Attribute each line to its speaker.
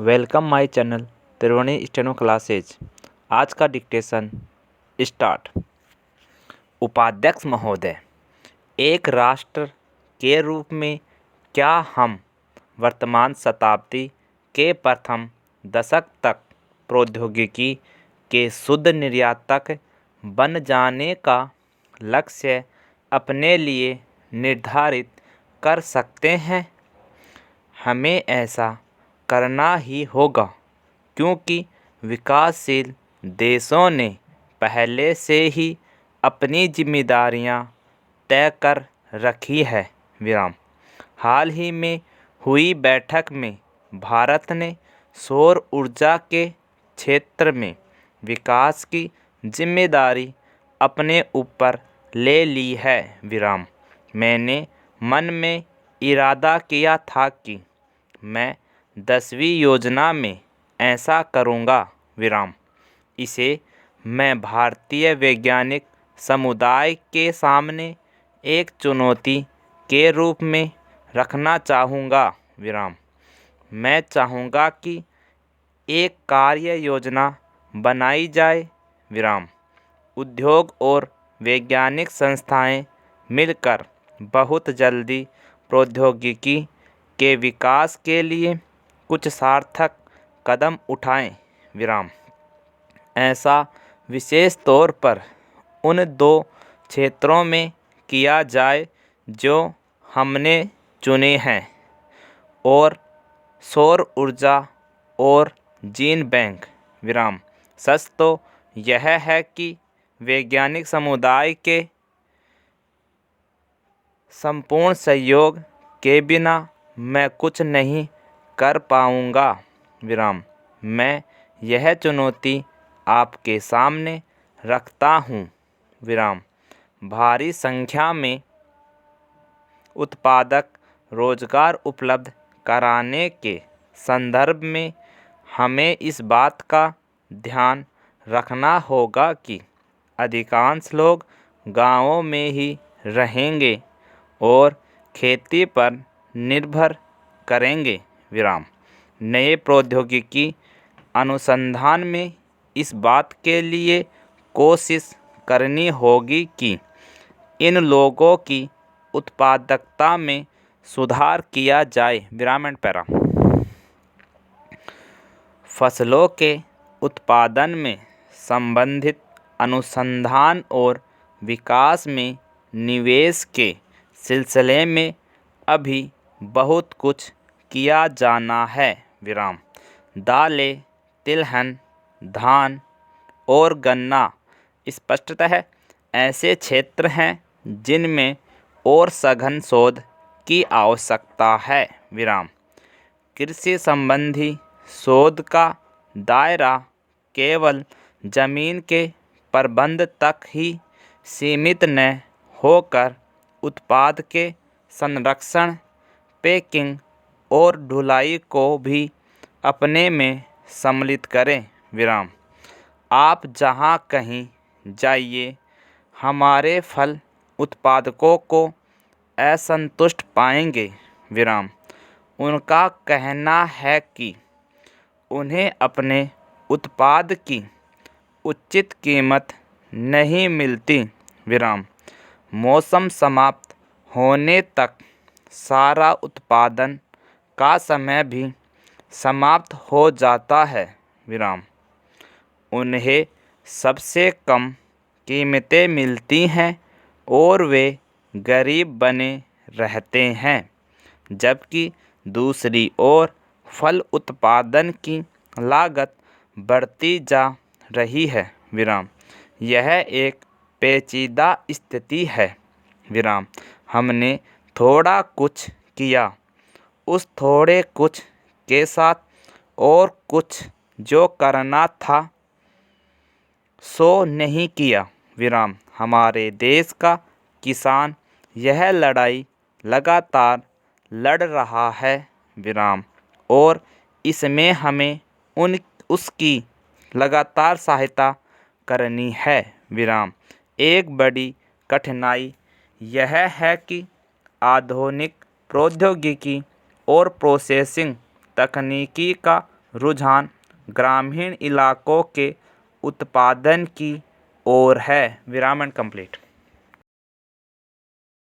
Speaker 1: Welcome my channel Triveni steno classes. आज का dictation start. उपाध्यक्ष महोदय, एक राष्ट्र के रूप में क्या हम वर्तमान शताब्दी के प्रथम दशक तक प्रौद्योगिकी के शुद्ध निर्यातक बन जाने का लक्ष्य अपने लिए निर्धारित कर सकते हैं? हमें ऐसा करना ही होगा क्योंकि विकासशील देशों ने पहले से ही अपनी जिम्मेदारियां तय कर रखी है। हाल ही में हुई बैठक में भारत ने सौर ऊर्जा के क्षेत्र में विकास की जिम्मेदारी अपने ऊपर ले ली है। मैंने मन में इरादा किया था कि मैं 10वीं योजना में ऐसा करूँगा। इसे मैं भारतीय वैज्ञानिक समुदाय के सामने एक चुनौती के रूप में रखना चाहूँगा। मैं चाहूँगा कि एक कार्य योजना बनाई जाए। उद्योग और वैज्ञानिक संस्थाएं मिलकर बहुत जल्दी प्रौद्योगिकी के विकास के लिए कुछ सार्थक कदम उठाएं। ऐसा विशेष तौर पर उन दो क्षेत्रों में किया जाए जो हमने चुने हैं, और सौर ऊर्जा और जीन बैंक। सच तो यह है कि वैज्ञानिक समुदाय के संपूर्ण सहयोग के बिना मैं कुछ नहीं कर पाऊँगा। मैं यह चुनौती आपके सामने रखता हूँ। भारी संख्या में उत्पादक रोजगार उपलब्ध कराने के संदर्भ में हमें इस बात का ध्यान रखना होगा कि अधिकांश लोग गांवों में ही रहेंगे और खेती पर निर्भर करेंगे। नए प्रौद्योगिकी अनुसंधान में इस बात के लिए कोशिश करनी होगी कि इन लोगों की उत्पादकता में सुधार किया जाए। फसलों के उत्पादन में संबंधित अनुसंधान और विकास में निवेश के सिलसिले में अभी बहुत कुछ किया जाना है। दालें, तिलहन, धान और गन्ना स्पष्टतः ऐसे क्षेत्र हैं जिनमें और सघन शोध की आवश्यकता है। कृषि संबंधी शोध का दायरा केवल जमीन के प्रबंध तक ही सीमित न होकर उत्पाद के संरक्षण, पैकिंग और ढुलाई को भी अपने में सम्मिलित करें। आप जहाँ कहीं जाइए, हमारे फल उत्पादकों को असंतुष्ट पाएंगे। उनका कहना है कि उन्हें अपने उत्पाद की उचित कीमत नहीं मिलती। मौसम समाप्त होने तक सारा उत्पादन का समय भी समाप्त हो जाता है। उन्हें सबसे कम कीमतें मिलती हैं और वे गरीब बने रहते हैं, जबकि दूसरी ओर फल उत्पादन की लागत बढ़ती जा रही है। यह एक पेचीदा स्थिति है। हमने थोड़ा कुछ किया, उस थोड़े कुछ के साथ और कुछ जो करना था सो नहीं किया। हमारे देश का किसान यह लड़ाई लगातार लड़ रहा है, और इसमें हमें उसकी लगातार सहायता करनी है। एक बड़ी कठिनाई यह है कि आधुनिक प्रौद्योगिकी और प्रोसेसिंग तकनीकी का रुझान ग्रामीण इलाकों के उत्पादन की ओर है। विराम एंड कंप्लीट।